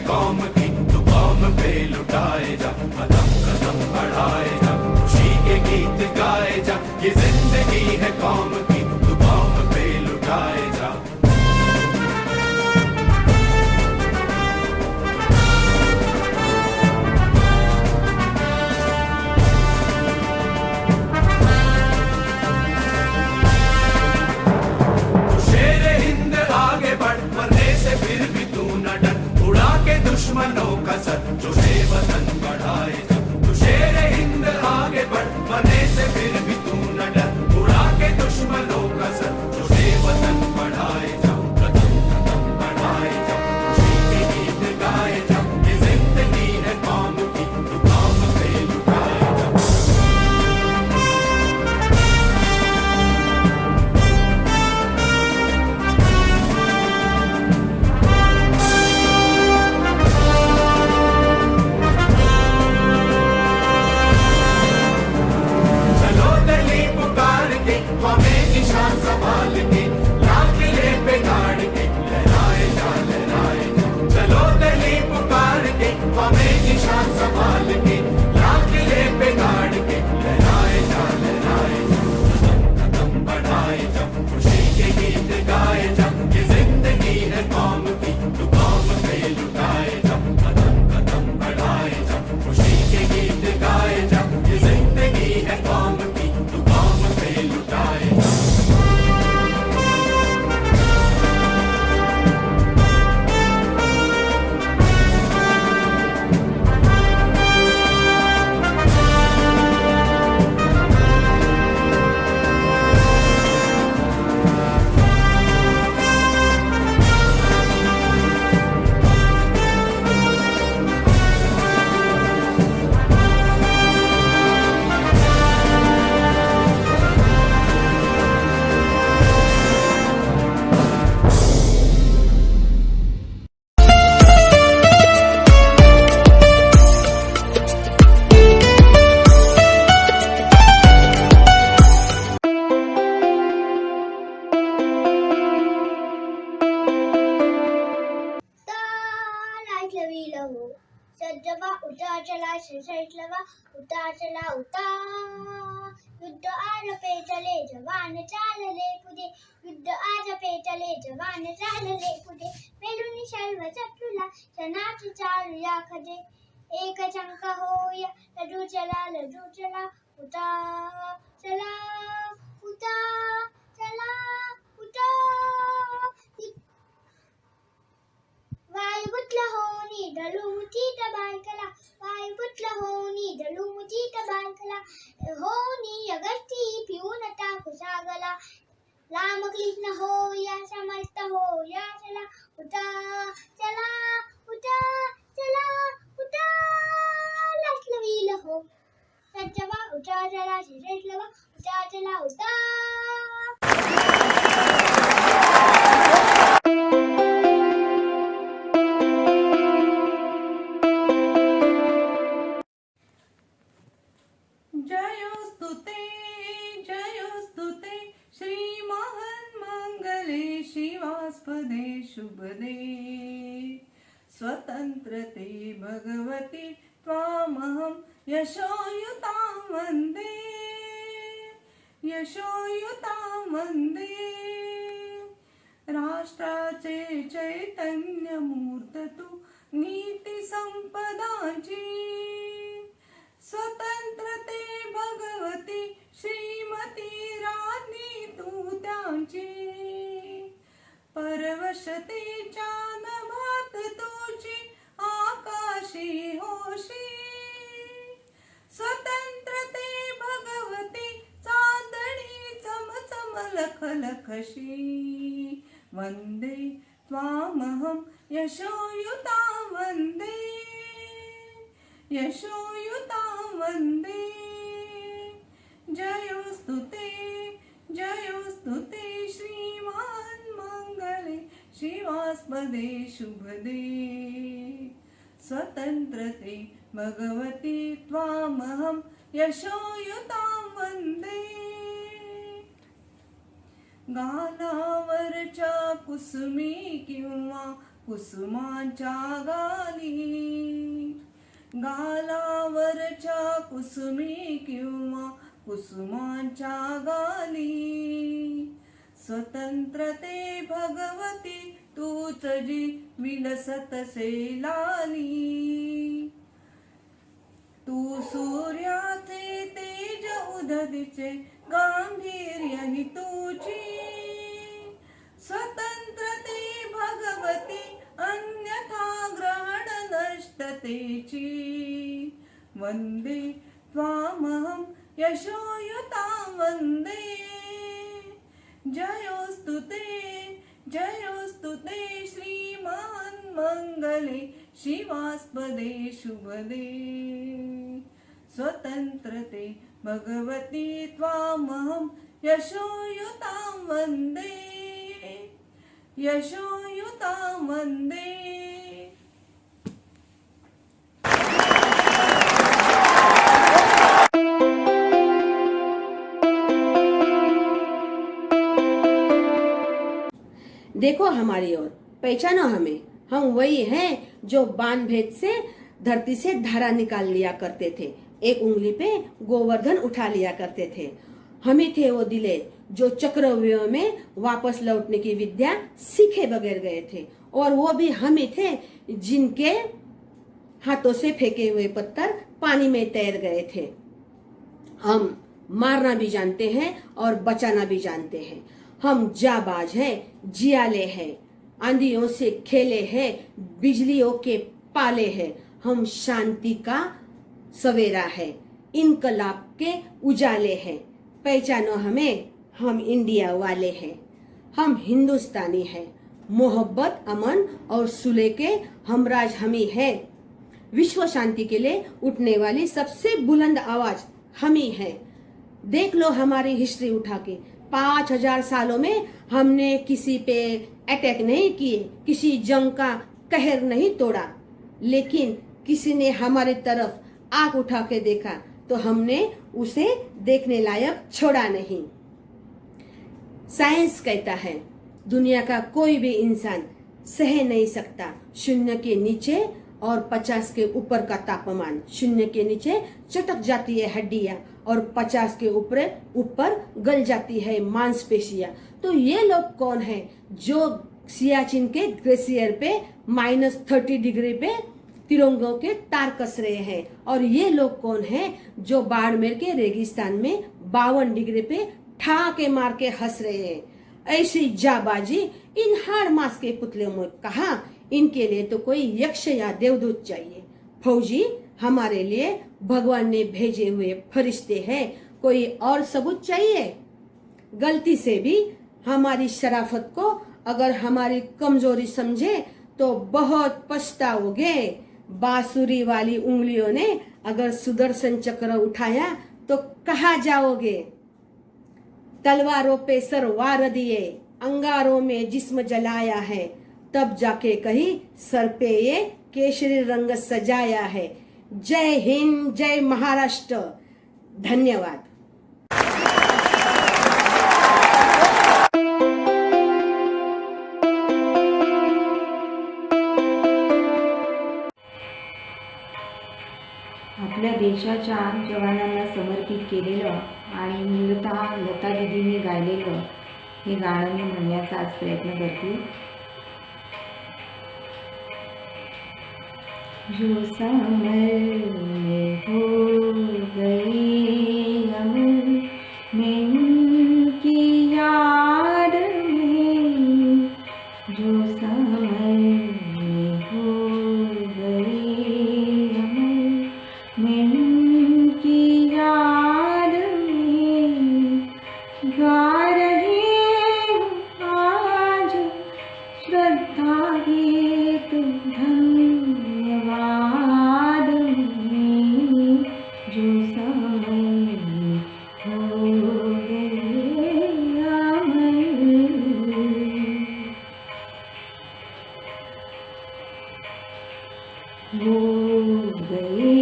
कौम की, तू कौम पे लुटाए जा, कदम कदम बढ़ाए जा, खुशी के गीत गाए जा, ये जिंदगी है कौम की, तू कौम पे लुटाए जा। फिर भी तू न डर, उड़ा के दुश्मनों का सर, जो से वतन बढ़ाए जा, तू शेर हिंद आगे बढ़, मरने से फिर भी तू न डर, उड़ा के दुश्मनों का सर, जो से वतन बढ़ाए जा, कदम कदम बढ़ाए जा, खुशी के गीत गाए जा, ये जिंदगी है कौम की, तू कौम पे लुटाए जा। संभाल के लाल किले पे गाड़ के लहराए जा, लहराए जा, चलो दिल्ली पुकार के, हमें निशान संभाल के लाल किले पे गाड़ के लहराए जा, लहराए जा, कदम कदम बढ़ाए जा, खुशी के गीत गाए जा, ये जिंदगी है कौम की, तू कौम पे लुटाए जा, कदम कदम बढ़ाए जा, खुशी के गीत गाए जा, ये जिंदगी है कौम की, तू कौम पे लुटाए जा। सज्जवा उता चला सैसलवा उता चला उता युद्ध आज पेटले जवान चालले पुढे युद्ध आज पेटले जवान चालले पुढे मेलुनी शर्व चटुला सणाची चालूया खजे एक चंक होया लड्डू चला उता चला उता चला उता वायुपुत्र होनी धलुमुची तबायकला वायुपुत्र होनी धलुमुची तबायकला होनी अगस्ती पिऊन टाकू सागला रामकृष्ण होया समर्थ होया चला उता उता लक्ष्मील हो सज्जवा उता चला शिरेश्लवा उता चला उता। जयोस्तुते श्री महन् मंगले शिवास्पदे शुभदे स्वतंत्रते भगवती त्वामहं यशोयुतां वन्दे राष्ट्राचे चैतन्यमूर्त तू नीती संपदाची स्वतंत्रते भगवती श्रीमती राज्ञी तू त्यांची परवशतेच्या नभात तुझी आकाशी होशी स्वतंत्रते भगवती चांदणी चमचम लखलखशी वंदे त्वामहं यशोयुतां वंदे जयोस्तुते श्रीमान मंगले शिवास्पदे शुभदे स्वतंत्रते भगवती त्वामहं यशोयुतां वंदे गालावरच्या कुसुमी किंवा कुसुमांच्या गाली, गालावरच्या कुसुमी किंवा कुसुमांच्या गाली, स्वतंत्रते भगवती तूच जी विलसतसे लाली, तू सूर्याचे तेज उदतीचे गांभीर्य ही तुझी, स्वतंत्रते भगवती अन्यथा ग्रहण नष्टतेची, वंदे त्वामहं यशोयुतां वंदे, जयोस्तु ते श्रीमान् मंगले शिवास्पदे शुभदे, स्वतंत्रते भगवती त्वामहं यशोयुतां वंदे, यशोयुतां वंदे। देखो हमारी ओर, पहचानो हमें, हम वही हैं जो बाण भेद से धरती से धारा निकाल लिया करते थे, एक उंगली पे गोवर्धन उठा लिया करते थे। हमें थे वो दिले जो चक्रव्यूह में वापस लौटने की विद्या सीखे बगैर गए थे, और वो भी हमें थे जिनके हाथों से फेंके हुए पत्थर पानी में तैर गए थे। हम मारना भी जानते हैं और बचाना भी जानते हैं। हम जाबाज हैं, जियाले हैं, आंधियों से खेले हैं, बिजलियों के पाले हैं। हम शांति का सवेरा है, इनकलाब के उजाले हैं। पहचानो हमें, हम इंडिया वाले हैं, हम हिंदुस्तानी हैं। मोहब्बत, अमन और सुलह के हमराज हम ही हैं। विश्व शांति के लिए उठने वाली सबसे बुलंद आवाज हम ही हैं। देख लो हमारी हिस्ट्री उठा के, 5000 सालों में हमने किसी पे अटैक नहीं किए, किसी जंग का कहर नहीं तोड़ा, लेकिन किसी ने हमारी तरफ आंख उठा के देखा तो हमने उसे देखने लायक छोड़ा नहीं। साइंस कहता है दुनिया का कोई भी इंसान सह नहीं सकता 0 के नीचे और 50 के ऊपर का तापमान। 0 के नीचे चटक जाती है हड्डियां और 50 के ऊपर गल जाती है मांसपेशियां। तो ये लोग कौन है जो सियाचिन के ग्लेशियर पे -30 डिग्री पे तिरंगों के तार कस रहे हैं? और ये लोग कौन है जो बाड़मेर के रेगिस्तान में 52 डिग्री पे ठाके मार के हंस रहे हैं? ऐसी जाबाजी इन हाड़ मास के पुतले में कहा। इनके लिए तो कोई यक्ष या देवदूत चाहिए। फौजी हमारे लिए भगवान ने भेजे हुए फरिश्ते हैं, कोई और सबूत चाहिए? गलती से भी हमारी शराफत को अगर हमारी कमजोरी समझे तो बहुत पछताओगे। बांसुरी वाली उंगलियों ने अगर सुदर्शन चक्र उठाया तो कहाँ जाओगे? तलवारों पे सर वार दिए, अंगारों में जिस्म जलाया है, तब जाके कहीं सर पे ये केसरी रंग सजाया है। जय हिंद, जय महाराष्ट्र। धन्यवाद। आपल्या देशाच्या जवानांना समर्पित केलेलं आणि मूलतः लता दीदींनी गायलेलं हे गाणं मी म्हणण्याचा आज प्रयत्न करते। जो समर में हो गई अमर मैं उनकी याद में, जो समर में हो गई अमर मैं उनकी याद में, गा रहे हूँ आज श्रद्धा गीत धन्यवाद में, जो समय हो गए अमर। वो गए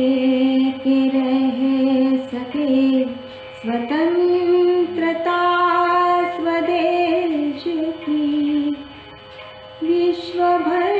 कि रह सके स्वतंत्रता स्वदेश की, विश्व भर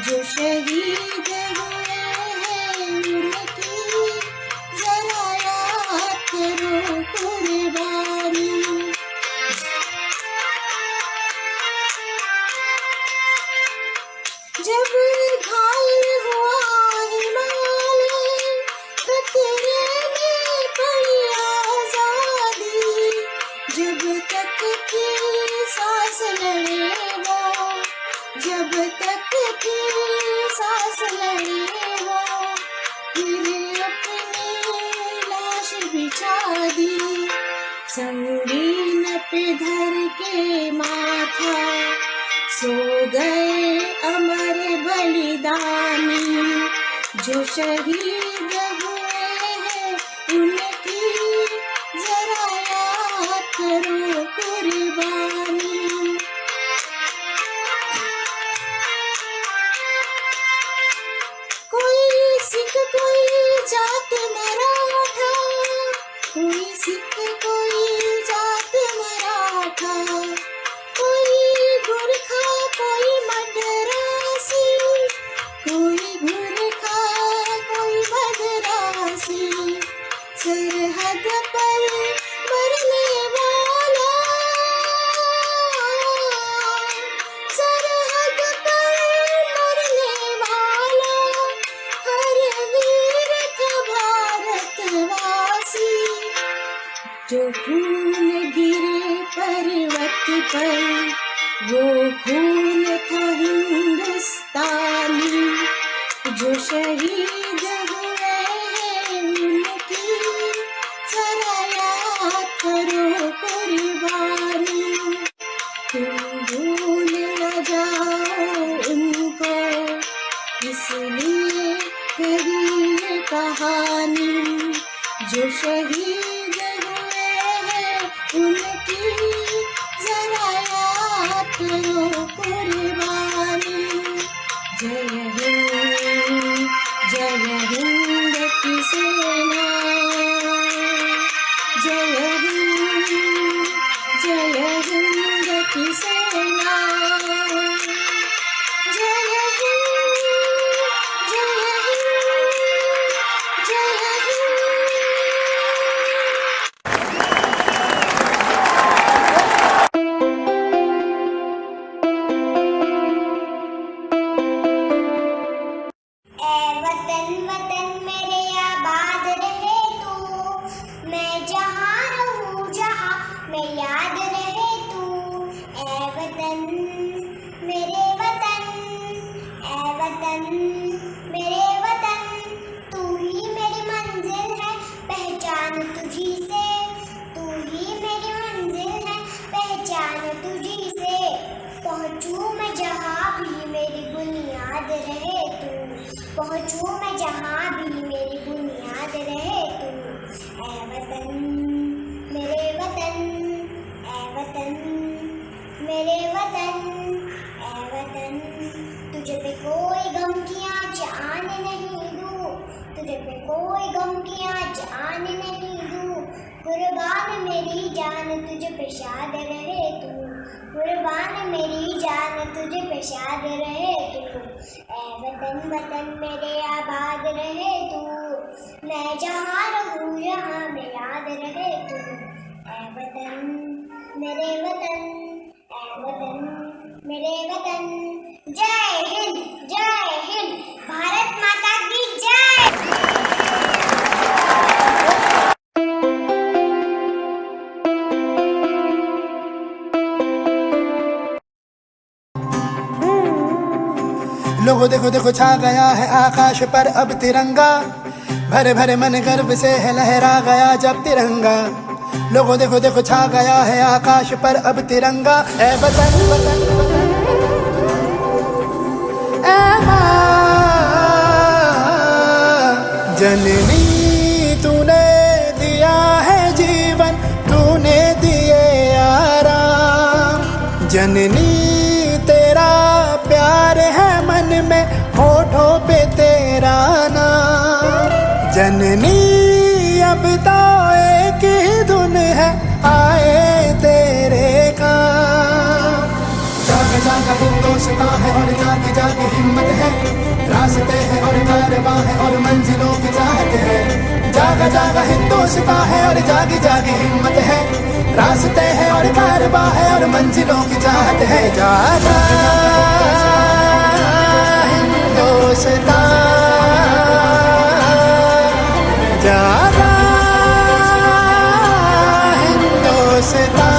जो शहीद हुए हैं उनकी जरा याद करो कुर्बानी। जब घायल हुआ हिमालय खतरे में पड़ी आजादी, जब तक थी सांस लड़े वो, जब तक थी सांस लड़े वो, फिर अपनी लाश बिछा दी संगीन पे धर के माथा। सो गए अमर बलिदानी, जो शहीद हुए हैं उनकी जरा याद करो कुर्बानी। कोई सिख कोई जात मराठा, कोई सिख कोई जात मराठा, कोई गुरखा कोई मद्रासी, कोई गुरखा कोई मद्रासी, सरहद पर मरने वाला, सरहद पर मरने वाला हर वीर था भारतवासी। जो खून गिरे पर्वत पर वो खून था हिंदुस्तानी, जो शहीद हुए हैं उनकी जरा याद करो कुर्बानी। तुम भूल न जाओ उनको इसलिए कही ये कहानी, जो शहीद हुए हैं उनकी जरा याद करो कुर्बानी। जय हिंद की सेना, जय हिंद की सेना, जय हिंद, जय हिंद, जय हिंद। ऐ वतन वतन मेरे आबाद रहे तू, मैं जहाँ रहूँ जहाँ मैं याद रहे तू। ऐ वतन मेरे वतन, ऐ वतन मेरे वतन, तू ही मेरी मंजिल है पहचान तुझी से, तू ही मेरी मंजिल है पहचान तुझी से। पहुँचूँ मैं जहाँ भी मेरी बुनियाद रहे तू, पहुँचूँ मैं जहाँ भी मेरी बुनियाद रहे तू। ऐ वतन मेरे वतन, ऐ वतन मेरे वतन, ऐ वतन, तुझे पे कोई गम की आँच आने नहीं दूँ, तुझे पे कोई गम की आँच आने नहीं दूँ। कुर्बान मेरी जान तुझे पे शाद रहे तू, कुर्बान मेरी जान तुझे पे शाद रहे तू। ऐ वतन वतन मेरे आबाद रहे तू, मैं जहाँ रहूँ यहाँ में याद रहे तू। ऐ वतन मेरे वतन, ऐ वतन मेरे वतन। जय हिंद, भारत माता की जय। लोगों देखो देखो छा गया है आकाश पर अब तिरंगा, भरे भरे मन गर्व से है लहरा गया जब तिरंगा। लोगों देखो देखो छा गया है आकाश पर अब तिरंगा। ऐ वतन वतन ऐ माँ जननी, तूने दिया है जीवन, तूने दिए आराम। जननी तेरा प्यार है मन में, होठों पे तेरा नाम। जननी अब तो एक ही धुन है, आए तेरे काम। जाग जाग हिंदों से हिंदुस्तां है और जागे जागे हिम्मत है, रास्ते हैं और कारवां है और मंजिलों की चाहत है। जागा जागा हिंदुस्तां है और जागी जागी हिम्मत है, रास्ते हैं और कारवां है और मंजिलों की चाहत है। जागा हिंदुस्तां, जागा हिंदुस्तां।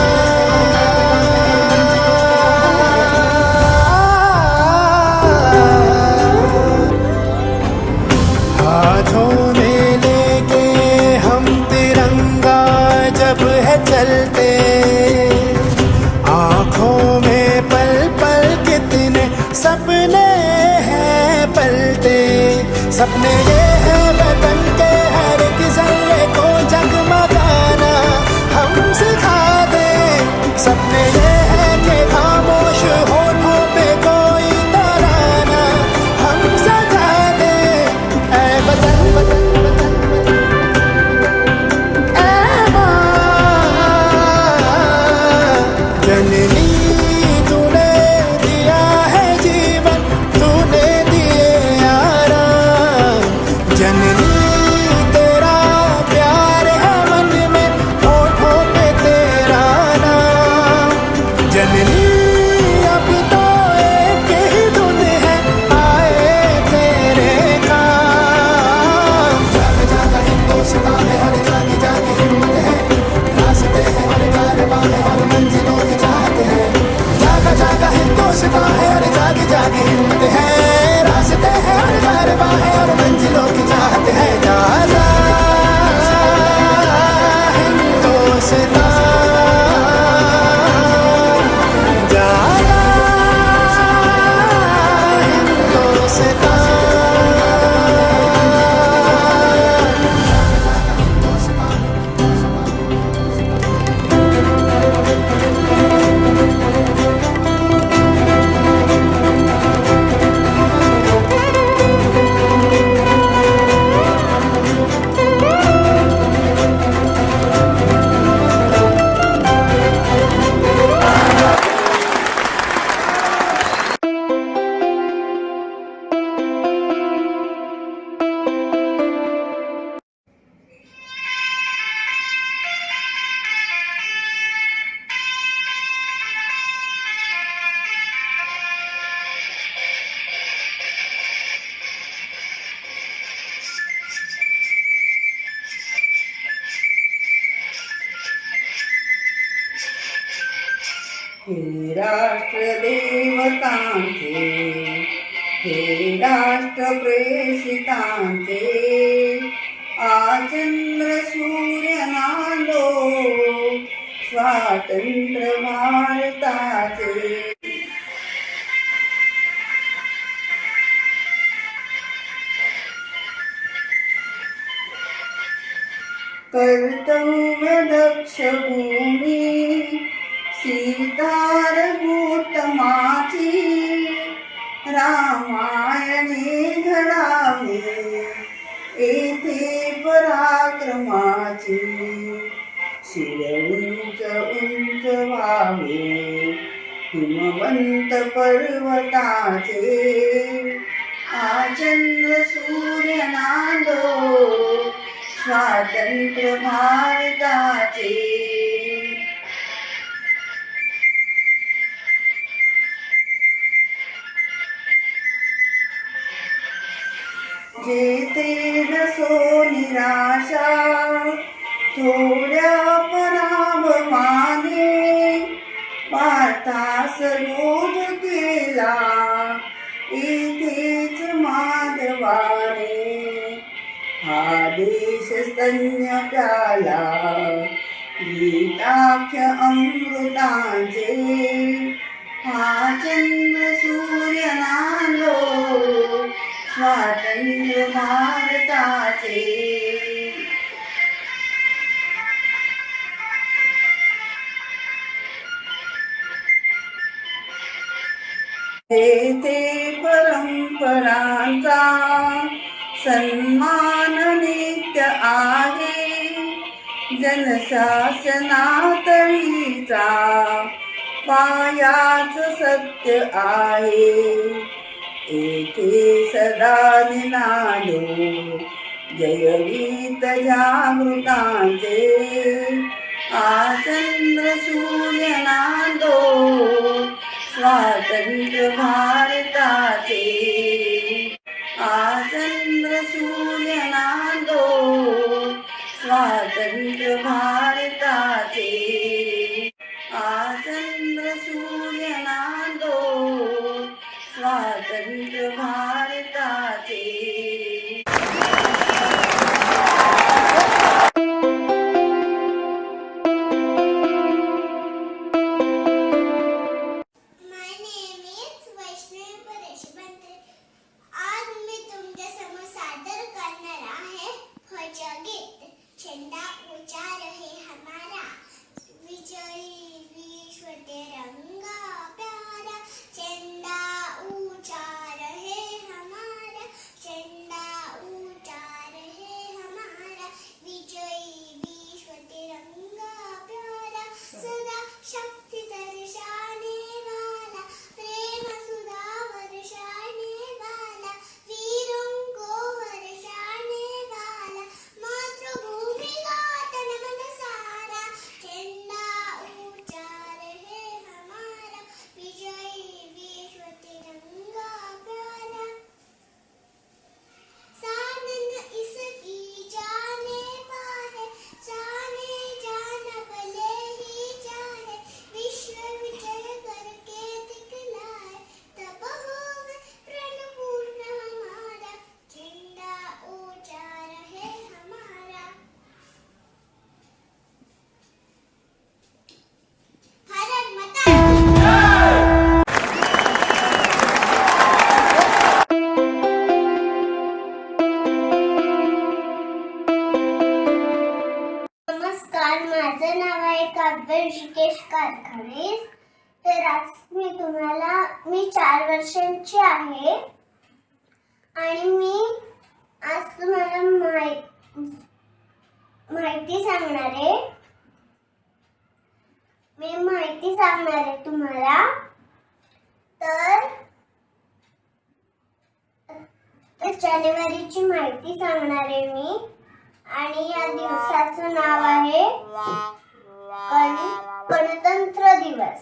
हाथों में लेके हम तिरंगा जब है चलते, आँखों में पल पल कितने सपने हैं पलते। सपने ये है वतन के हर एक जर्रे को जगमगाना हम सिखा दे। सपने ये है कि खामोश होठों पे कोई तराना हम सजा दे। ऐ वतन वतन वतन वतन, ऐ माँ जननी तूने दिया है जीवन, तूने दिए आराम। जननी तेरा प्यार है मन में, होठों पे तेरा नाम। जननी अब तो एक ही धुन है, आए तेरे काम। जागा जागा हिंदुस्तां है और जागी जागी हिम्मत है, रास्ते हैं और कारवां है और मंजिलों की चाहत है। जागा जागा हिंदुस्तां है और जागी जागी हिम्मत है, रास्ते हैं और कारवां है और मंजिलों की चाहत है। जागा हिंदुस्तां, जागा हिंदुस्तां। हे राष्ट्रदेवतांचे, हे राष्ट्रप्रेषितांचे, आचंद्र सूर्य नांदो स्वातंत्र्य भारताचे। कर्तव्य दक्ष भूमी सीतारभूत माझी, रामायणे घडावे येथे पराक्रमाची। शिर उंच उंच व्हावे हिमवंत पर्वताचे, आचंद्र सूर्य नांदो स्वातंत्र्य भारताचे। जेथे नसो निराशा थोड्या पराभवाने, पार्थास रोध केला इथेच माधवाने। हा देश स्तन्य प्याला गीताख्य अमृतांचे, हा चंद्र सूर्य नांदो स्वातंत्र्य भारताचे। येथे परंपरांचा सन्मान नित्य आहे, जनशासनातळीचा मायाच सत्य आहे येथे सदा निनादो जयगीत जागृतांचे आचंद्र सूर्य नांदो स्वातंत्र्य भारताचे आचंद्र सूर्य नांदो स्वातंत्र्य भारताचे आचंद्र सूर्य नांदो स्वातंत्र्य भारताचे My name is Vaishnavi Paresh बंत्रे. आज मी तुमच्या समोर सादर करणार आहे भजन गीत. झेंडा ऊंचा रहे हमारा, विजयी विश्व तिरंगा प्यारा. झेंडा ऊंचा रहे हमारा, झेंडा ऊंचा रहे हमारा, विजयी विश्व तिरंगा प्यारा. सदा शक्ति दर्शाने वाला, प्रेम सुधा वर्षाने वाला, वीरों को हर्षाने वाला, मातृभूमि का तन मन सारा. झेंडा ऊंचा रहे हमारा, विजयी विश्व तिरंगा प्यारा. सानन इसकी जाने पाए, जाने जाना भले ही चाहे, विश्व विजय करके दिखलाए, तब होवे प्रणपूर्ण हमारा. झेंडा ऊंचा रहे हमारा. भारत माता नमस्कार, माझं नाव आहे काव्य ऋषिकेश कारखाने. तर आज मी 4 वर्षांची आहे आणि मी आज तुम्हाला माहिती सांगणार आहे. तुम्हाला. तर जानेवारीची माहिती सांगणार आहे मी. आणि या दिवसाचं नाव आहे गणतंत्र दिवस.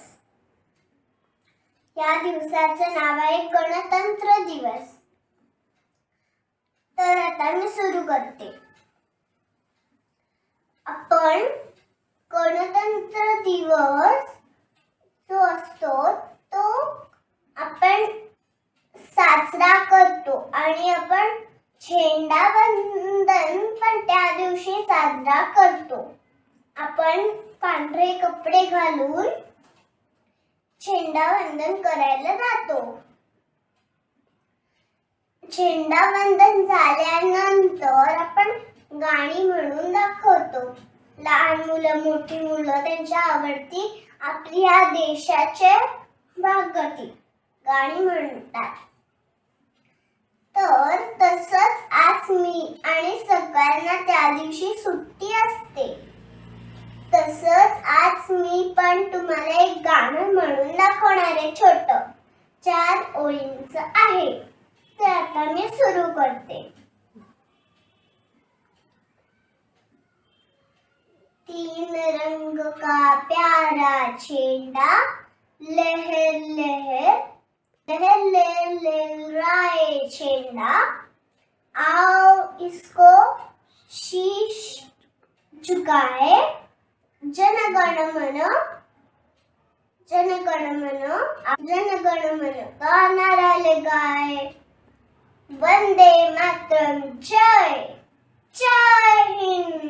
या दिवसाचं नाव आहे गणतंत्र दिवस. तर आता मी सुरू करते. आपण गणतंत्र दिवस जो असतो तो आपण साजरा करतो आणि आपण झेंडावंदन पण त्या दिवशी साजरा करतो. आपण पांढरे कपडे घालून झेंडावंदन करायला जातो. झेंडावंदन झाल्यानंतर आपण गाणी म्हणून दाखवतो. लहान मुलं, मोठी मुलं त्यांच्या आवडती आपली या देशाचे भागवती गाणी म्हणतात. तर तसंच आज मी आणि सगळ्यांना त्या दिवशी सुट्टी असते. तसंच आज मी पण तुम्हाला एक गाणं म्हणून दाखवणार आहे. छोटं 4 ओळींचं आहे. तर आता मी सुरू करते. 3 रंग का प्यारा झेंडा, लहर लहर लहर लहर लहराए झेंडा, आओ इसको शीश झुकाए. जनगण मन का नारा लगाए. वंदे मातरम. जय जय हिंद.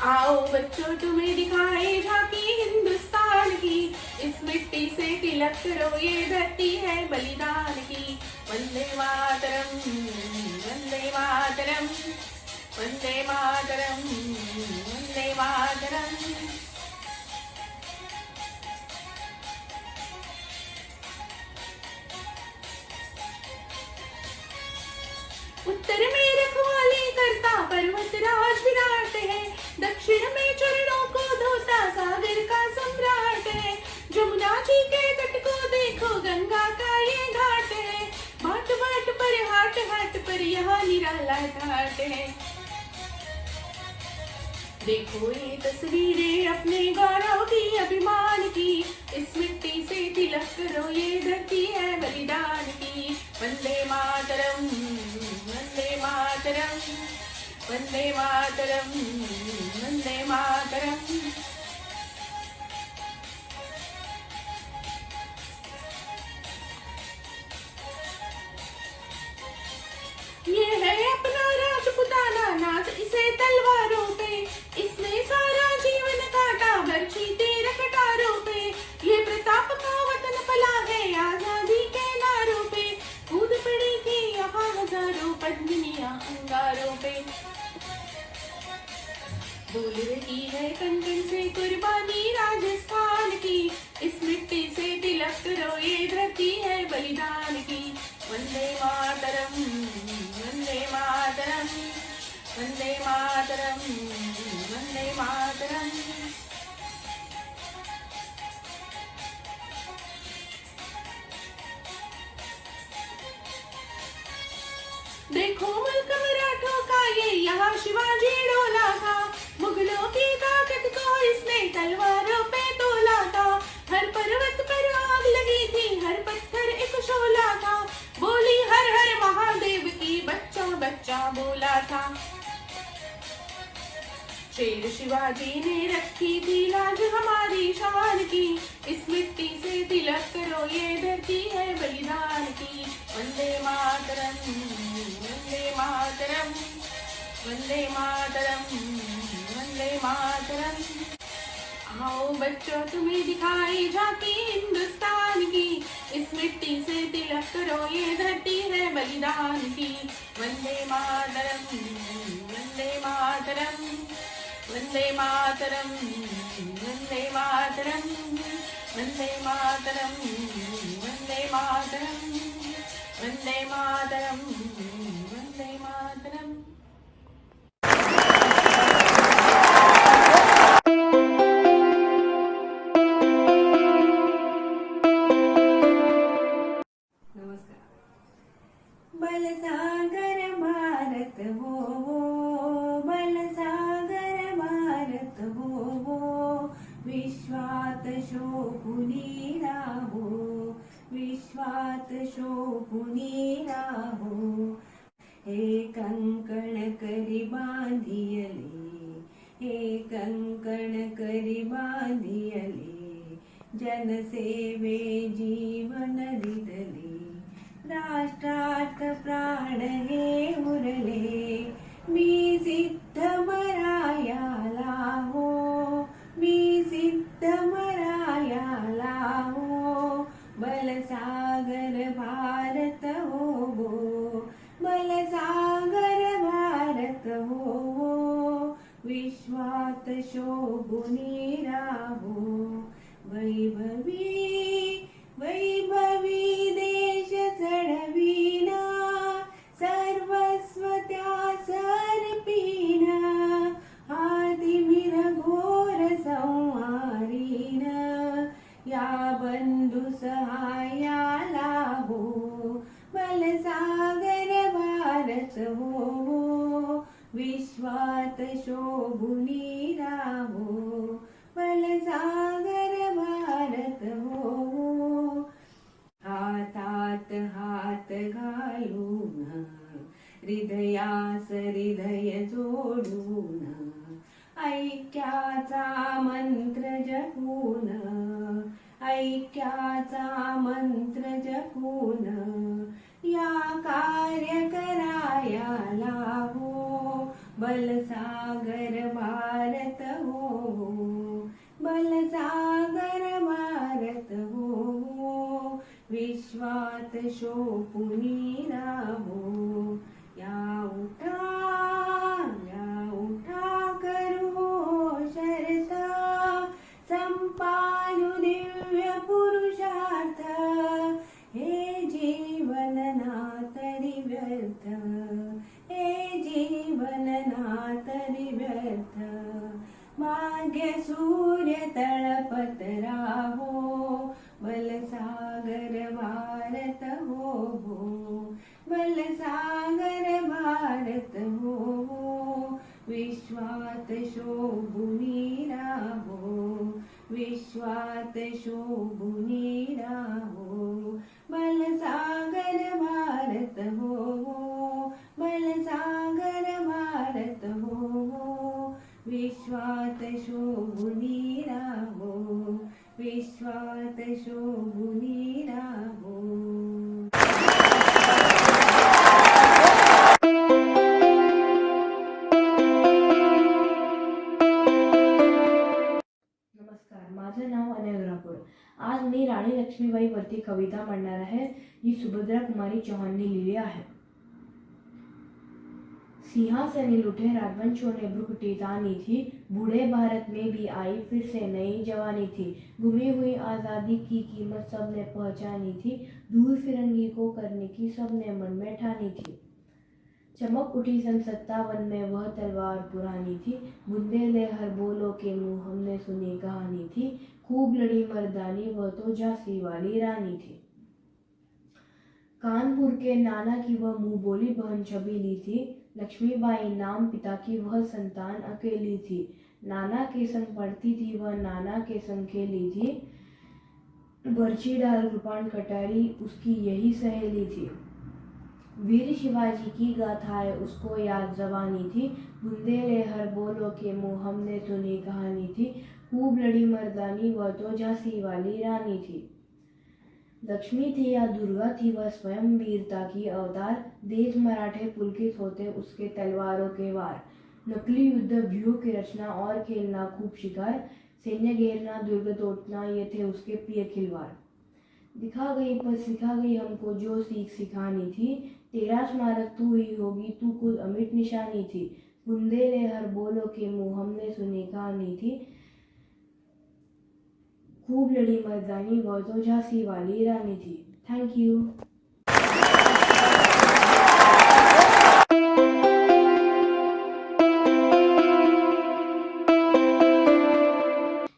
आओ बच्चों तुम्हें दिखाए झांकी हिंदुस्तान की, इस मिट्टी से तिलक करो ये धरती है बलिदान की. वंदे मातरम वंदे मातरम वंदे मातरम वंदे मातरम. देखो ये तस्वीरें अपने गौरव की, अभिमान की, इस मिट्टी से तिलक करो, ये धरती है बलिदान की। वंदे मातरम, वंदे मातरम, वंदे मातरम, वंदे मातरम। ये है अपना राजपुताना नाच, इसे तलवारों पे, इसने सारा जीवन काटा, बरछी तेरे कटारों पे। ये प्रताप का वतन पला है आजादी के नारों पे, कूद पड़ी थी यहाँ हजारों पद्मिनियां अंगारों पे। बोल रही है कण कण से कुर्बानी राजस्थान की, इस मिट्टी से तिलक करो, ये धरती है बलिदान की। वंदे मातरम, वंदे मातरम, वंदे मातरम, वंदे मातरम। देखो मुल्क मराठों का ये यहाँ शिवाजी डोला था, मुगलों की ताकत को इसने तलवारों पे तोला था। हर पर्वत पर आग लगी थी, हर पत्थर एक शोला था, बोली हर हर महादेव की, बच्चा बच्चा बोला था। शेर शिवाजी ने रखी थी लाज हमारी शान की, इस मिट्टी से तिलक करो, ये धरती है बलिदान की। वंदे मातरम, वंदे मातरम, वंदे मातरम, वंदे मातरम। आओ बच्चों तुम्हें दिखाई झांकी हिंदुस्तान की, इस मिट्टी से तिलक करो, ये धरती है बलिदान की। वंदे मातरम, वंदे मातरम, वंदे मातरम, वंदे मातरम, वंदे मातरम, वंदे मातरम, वंदे मातरम, वंदे मातरम। बलसागर भारत हो, बलसागर भारत हो, विश्वात शोभुनी राहो, विश्वात शोभुनी राहो। हे कंकण करी बांधियले, हे कंकण करी बांधियले, जनसेवे जीवन दिदले, राष्ट्रात प्राण हे उरले। मी सिद्ध मरायाला हो, मी सिद्ध मरायाला हो, बलसागर भारत हो, बलसागर भारत हो, विश्वात शोभुनी राहो। वैभवी वैभवी देश चढविना, सर्वस्व त्यास अर्पिना, आदिवीर घोर संहारीन, या बंधु सहायाला हो, बलसागर भारत हो, विश्वात शोभुनी राहो, बलसागर भारत हो। हातात हात घालून, हृदयास हृदय जोडून, ऐक्याचा मंत्र जपून, ऐक्याचा मंत्र जपून, या कार्य करायाला हो, बलसागर भारत हो, बलसागर भारत हो, विश्वात शोभुनी राहो। या उठा करू शरत, संपानु दिव्य पुरुषार्थ, हे जीवन नातरी व्यर्थ, हे जीवन नातरी व्यर्थ। मागे सूर्य तळपत राहो, बलसागर भारत हो, बलसागर भारत हो, विश्वात शोभुनी राहो, विश्वात शोभुनी राहो. बलसागर भारत हो, बलसागर भारत हो. विश्वात शोभुनी राहो, विश्वात शोभुनी राहो. नमस्कार, माझं नाव अनय राठोड. आज मी राणी लक्ष्मीबाई वरती कविता म्हणणार आहे, जी सुभद्रा कुमारी चौहानने लिहिली आहे. सिंहासने लुटे राजवंशों ने भ्रुकुटी तानी थी, बूढ़े भारत में भी आई फिर से नई जवानी थी. गुमी हुई आज़ादी की कीमत सबने पहचानी थी, दूर फिरंगी को करने की सबने मन में ठानी थी. चमक उठी सन 57 में वह तलवार पुरानी थी, बुंदेले हर बोलों के मुंह हमने सुनी कहानी थी. खूब लड़ी मर्दानी वह तो झांसी वाली रानी थी. कानपुर के नाना की वह मुंह बोली बहन छबीली थी, लक्ष्मीबाई नाम पिता की वह संतान अकेली थी. नाना के संग पढ़ती थी वह, नाना के संग खेली थी, बर्छी डाल कृपाण कटारी उसकी यही सहेली थी. वीर शिवाजी की गाथाएं उसको याद जवानी थी, बुंदेले हर बोलों के मुंह हमने सुनी कहानी थी. खूब लड़ी मर्दानी वह तो झांसी वाली रानी थी. लक्ष्मी थी या दुर्गा थी वह स्वयं वीरता की अवतार, देश मराठे पुलकित होते उसके तलवारों के वार. नकली युद्ध व्यूह की रचना और खेलना खूब शिकार, सैन्य घेरना दुर्ग तोड़ना ये थे उसके प्रिय खिलवाड़. दिखा गई पर सिखा गई हमको जो सीख सिखानी थी, तेरा स्मारक तू ही होगी तू खुद अमिट निशानी थी. बुंदेले हर बोलों के मुंह हमने सुनी कहानी थी, खूब लड़ी मर्दानी वह तो झांसी वाली रानी थी. Thank you.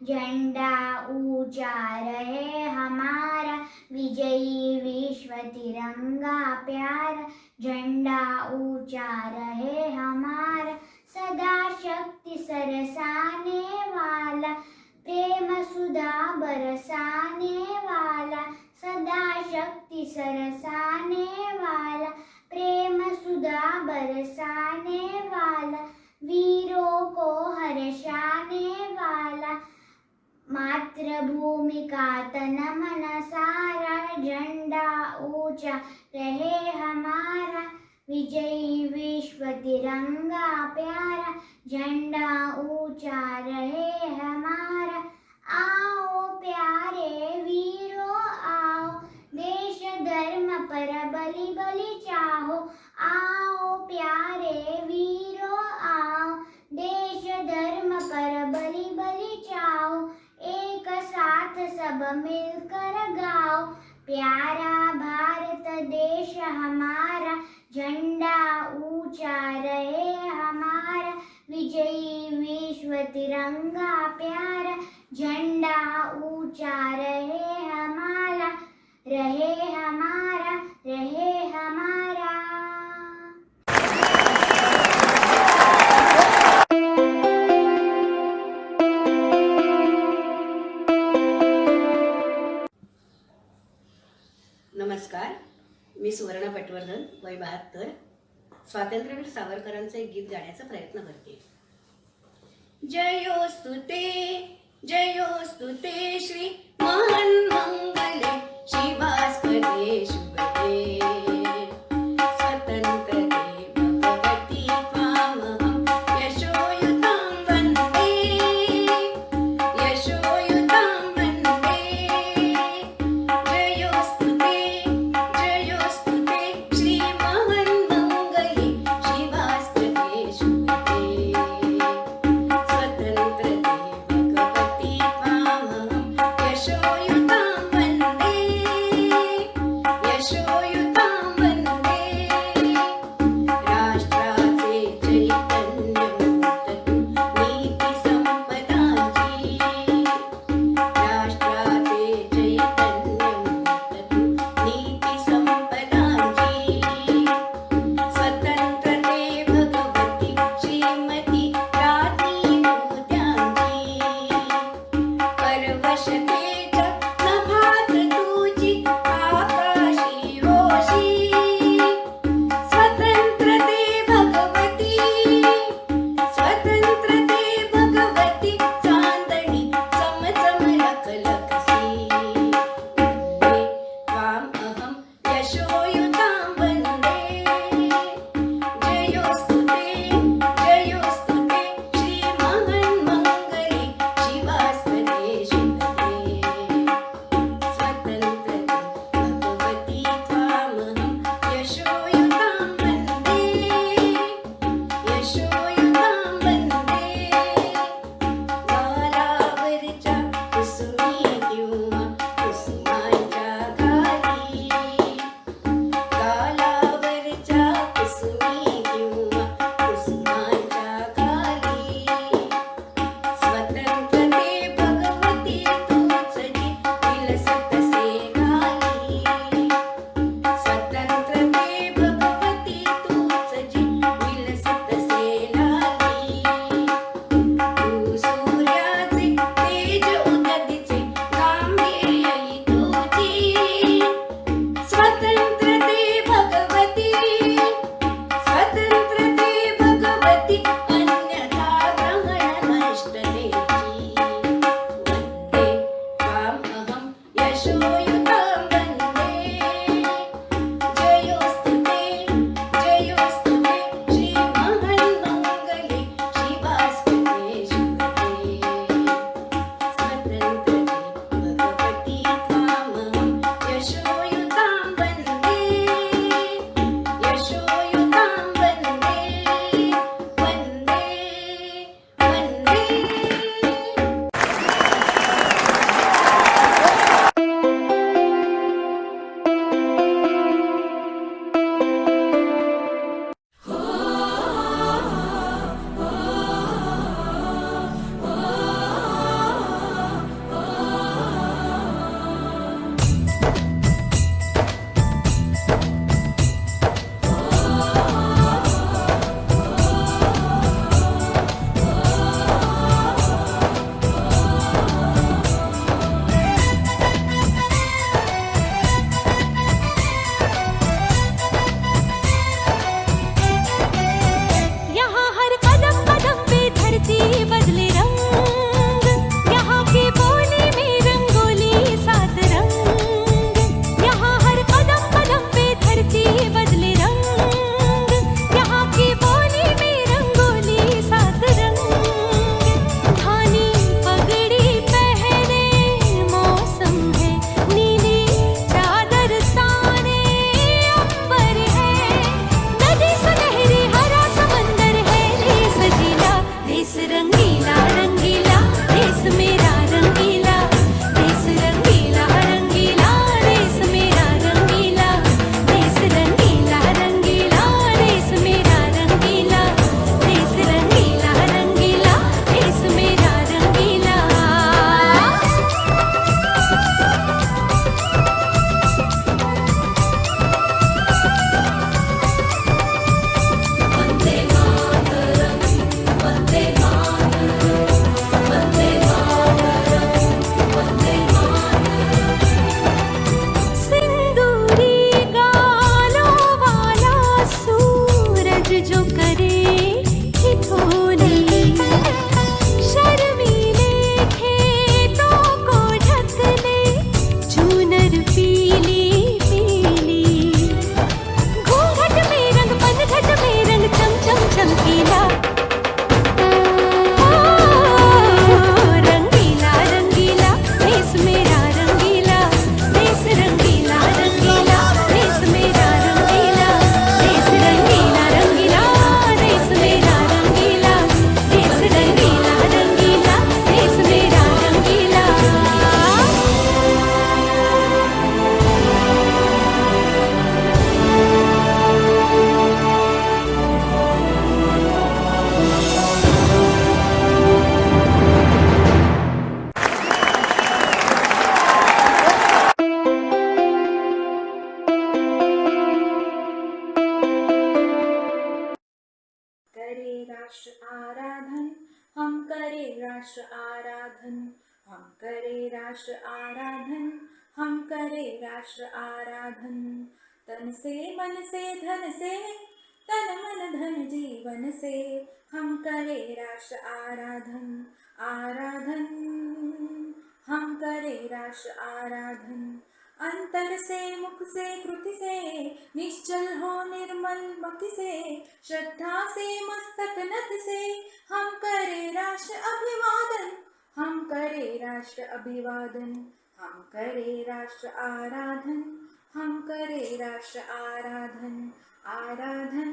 झंडा ऊंचा रहे हमारा, विजयी विश्व तिरंगा प्यारा. झंडा ऊंचा रहे हमारा, सदा शक्ति सरसाने वाला, प्रेम सुधा बरसाने वाला. सदा शक्ति सरसाने वाला, प्रेम सुधा बरसाने वाला. वीरों को हर्षाने वाला, मातृभूमि का तन मन सारा. झंडा ऊंचा रहे हमारा, विजयी विश्व तिरंगा प्यारा. झंडा ऊंचा रहे हमारा. आओ प्यारे वीरों आओ, देश धर्म पर बलि बलि चाहो. आओ प्यारे वीरों आओ, देश धर्म पर बलि बलि चाहो. एक साथ सब मिलकर गाओ, प्यारा भारत देश हमारा. झंडा ऊंचा रहे हमारा, विजयी विश्व तिरंगा प्यारा. झंडा ऊंचा रहे हमारा, रहे हमारा, रहे हमारा. नमस्कार, मी सुवर्णा पटवर्धन, वय 72. स्वातंत्र्यवीर सावरकरांचं एक गीत गाण्याचा प्रयत्न करते. जयोस्तु ते श्री महान मंगले शिवास्पदे शुभदे. स्वतंत्र दे भगवती त्वामहं यशोयुतां वन्दे, यशोयुतां वन्दे. जयोस्तु ते श्री महान मंगले शिवास्पदे शुभदे. स्वतंत्र दे भगवती त्वामहं यशोयुतां वन्दे, यशोयुतां करे राष्ट्र आराधन, हम करे राष्ट्र आराधन, हम करे राष्ट्र आराधन। तन से मन से धन से, तन मन धन जीवन से, हम करे राष्ट्र आराधन, आराधन, हम करे राष्ट्र आराधन। अंतर से मुख से कृति से, निश्चल हो निर्मल मति से, श्रद्धा से मस्तक नत से, हम करे राष्ट्र अभिवादन, हम करे राष्ट्र अभिवादन, हम करे राष्ट्र आराधन, हम करे राष्ट्र आराधन, आराधन,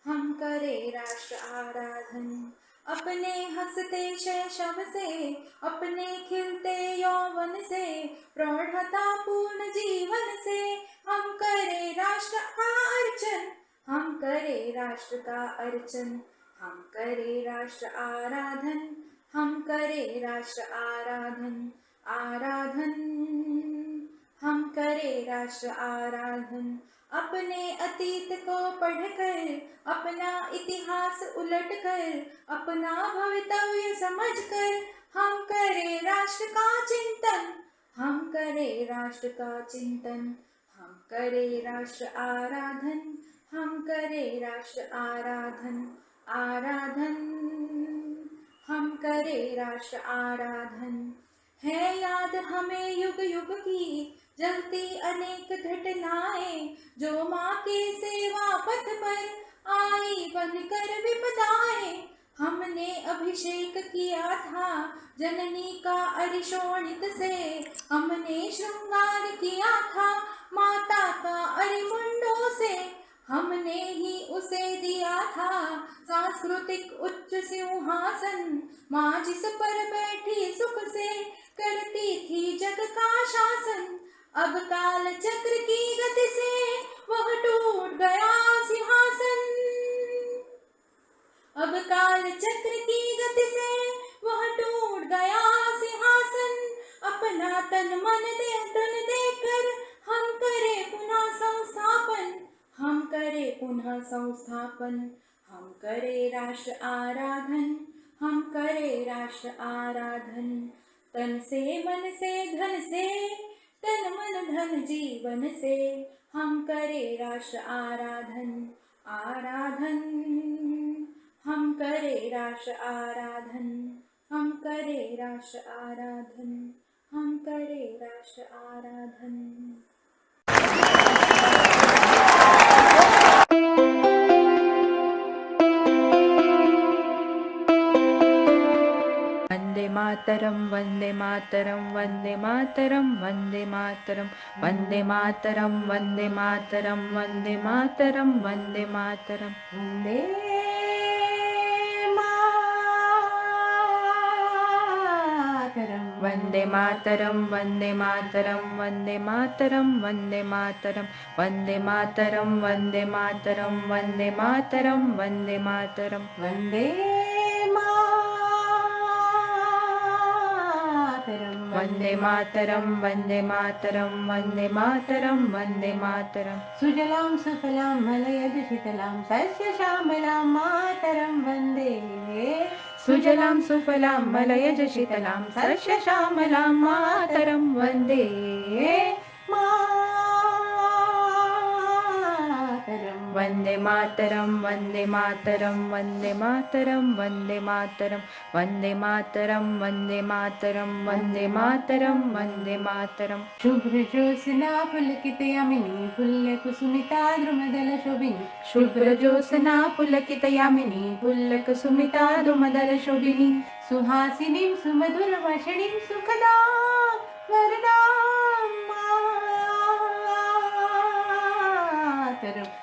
हम करे राष्ट्र आराधन। अपने हंसते शैशव से, अपने खिलते यौवन से, प्रौढ़ता पूर्ण जीवन से, हम करे राष्ट्र का अर्चन, हम करे राष्ट्र का अर्चन, हम करे राष्ट्र आराधन, हम करे राष्ट्र आराधन, आराधन, हम करे राष्ट्र आराधन। अपने अतीत को पढ़कर, अपना इतिहास उलटकर, अपना भवितव्य समझकर, हम करे राष्ट्र का चिंतन, हम करे राष्ट्र का चिंतन, हम करे राष्ट्र आराधन, हम करे राष्ट्र आराधन, आराधन, हम करे राष्ट्र आराधन। है याद हमें युग युग की जलती अनेक घटनाएं, जो माँ के सेवा पथ पर आई बनकर विपदाएं। हमने अभिषेक किया था जननी का अरिशोणित से, हमने श्रृंगार किया था माता का अरिमुंडों से, हमने ही उसे दिया था सांस्कृतिक उच्च सिंहासन। माँ जिस पर बैठी सुख से करती थी जग का शासन, अब काल चक्र की गति से वह टूट गया सिंहासन, अब काल चक्र की गति से वह टूट गया सिंहासन। अपना तन मन धन देकर हम करे पुनः संस्थापन, हम करे पुनः संस्थापन, हम करे राष्ट्र आराधन, हम करे राष्ट्र आराधन। तन से मन से धन से, तन मन धन जीवन से, हम करे राष्ट्र आराधन, आराधन, हम करे राष्ट्र आराधन, हम करे राष्ट्र आराधन, हम करे राष्ट्र आराधन। वन्दे मातरं, वन्दे मातरं, वन्दे मातरं, वन्दे मातरं, वन्दे मातरं, वन्दे मातरं, वन्दे मातरं, वन्दे मातरं, वन्दे मातरं। वन्दे मातरं, वन्दे मातरं, वन्दे मातरं, वन्दे मातरं, वन्दे मातरं, वन्दे मातरं, वन्दे मातरं, वन्दे वन्दे मातरं, वन्दे मातरं, वन्दे मातरं, वन्दे मातरं। सुजलां सुफलां मलयज शीतलां सस्यश्यामलां मातरं वन्दे, सुजलां सुफलां मलयज शीतलां सस्यश्यामलां मातरं वन्दे, वन्दे मातरं, वन्दे मातरं, वन्दे मातरं, वन्दे मातरं, वन्दे मातरं, वन्दे मातरं, वन्दे मातरं, वन्दे मातरं। शुभ्रज्योत्स्ना पुलकितयामिनी पुल्लकुसुमिता द्रुमदलशोभिनी, शुभ्रज्योत्स्ना पुलकितयामिनी पुल्लकुसुमिता द्रुमदलशोभिनी, सुहासिनीं सुमधुरभाषिणीं सुखदां वरदां मातरम्।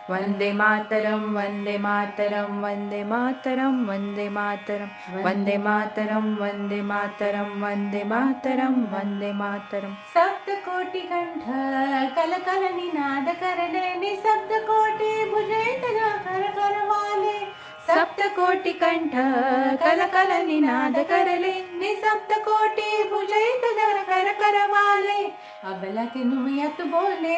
वन्दे मातरं, वन्दे मातरं, वन्दे मातरं, वन्दे मातरं, वन्दे मातरं, वन्दे मातरं, वन्दे मातरं, वन्दे मातरं। सप्तकोटिकण्ठ कलकल निनाद करले निःशब्दकोटि भुजैतल कर करवाले, सप्तकोटिकण्ठ कलकल निनाद करले निःशब्दकोटि भुजैत कर करवाले। अबला के नुमियत बोले